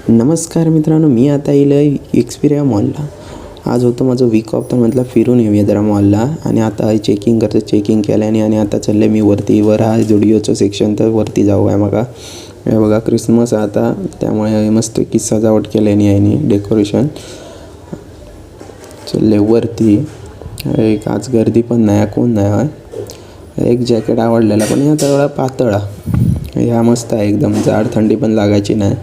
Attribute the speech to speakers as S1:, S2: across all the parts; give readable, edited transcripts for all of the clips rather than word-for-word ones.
S1: नमस्कार मित्रांनो, मी आता येईल एक्सपिरिया मॉलला. आज होतं माझं वीक ऑफ, तर म्हटलं फिरून येऊया जरा मॉलला. आणि आता चेकिंग करतं, चेकिंग केल्याने आणि आता चालले मी वरती. हा जुडिओचं सेक्शन, तर वरती जाऊ आहे. मग हे बघा, क्रिसमस आता, त्यामुळे मस्त की सजावट केल्याने आहे, डेकोरेशन. चालले वरती. एक आज गर्दी पण नाही, कोण नाही आहे. एक जॅकेट आवडलेला, पण ह्या थोडा पातळा, ह्या मस्त आहे एकदम, जाड, थंडी पण लागायची नाही.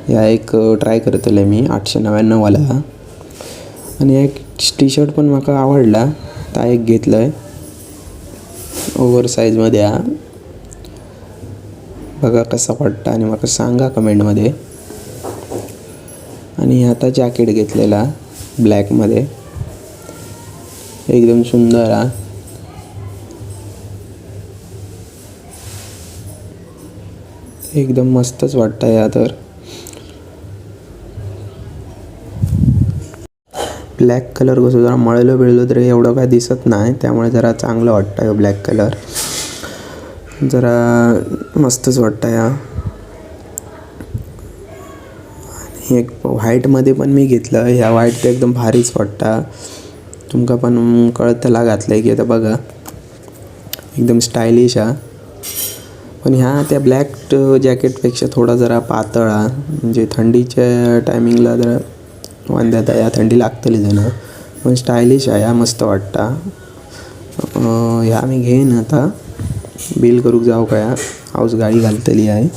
S1: या एक ट्राय करतले मी 899 वाला. आणि एक टी शर्ट पण मला आवडला, ता एक घेतलं आहे ओव्हर साईजमध्ये. हा बघा कसा वाटतं आणि मला सांगा कमेंटमध्ये. आणि आता जॅकेट घेतलेला ब्लॅकमध्ये, एकदम सुंदर. हा एकदम मस्तच वाटतं. या तर ब्लॅक कलर कसं जरा मळलं तरी एवढं काय दिसत नाही, त्यामुळे जरा चांगलं वाटतं. ब्लॅक कलर जरा मस्तच वाटतं. या आणि एक व्हाईटमध्ये पण मी घेतलं. ह्या व्हाईट तर एकदम भारीच वाटतं. तुमका पण कळतला घातलं आहे की आता बघा, एकदम स्टायलिश. हा पण ह्या त्या ब्लॅक जॅकेटपेक्षा थोडा जरा पातळा, म्हणजे थंडीच्या टायमिंगला जरा वांद्यात या थंडी लागतली जण, पण स्टायलिश आहे. हा मस्त वाटता. ह्या मी घेईन. आता बिल करूक जाऊ का? हाऊस गाडी घालतली आहे,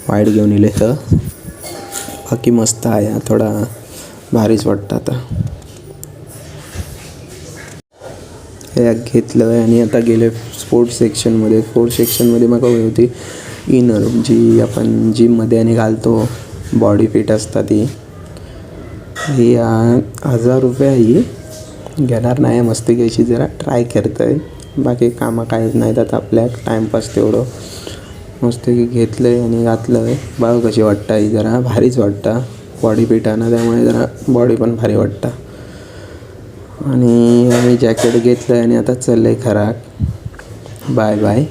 S1: वाईट घेऊन येले तर. बाकी मस्त आहे, थोडा भारीच वाटतं. आता हे घेतलं आहे आणि आता गेले स्पोर्ट्स सेक्शनमध्ये. मला होती इनर, जी आपण जिममध्ये आणि घालतो, बॉडी फिट असतात ती. ही 1000 रुपये ही घेणार नाही, मस्त घ्यायची, जरा ट्राय करतं आहे. बाकी कामं काहीच नाहीत आता आपल्या, टाईमपास तेवढं. मस्त की घेतलं आहे आणि घातलं आहे. बघा कशी वाटतं. ही जरा भारीच वाटतं, बॉडी फिट आहे ना, त्यामुळे जरा बॉडी पण भारी वाटतं. आणि आम्ही जॅकेट घेतलं आहे आणि आता चाललं आहे खराक. Bye bye.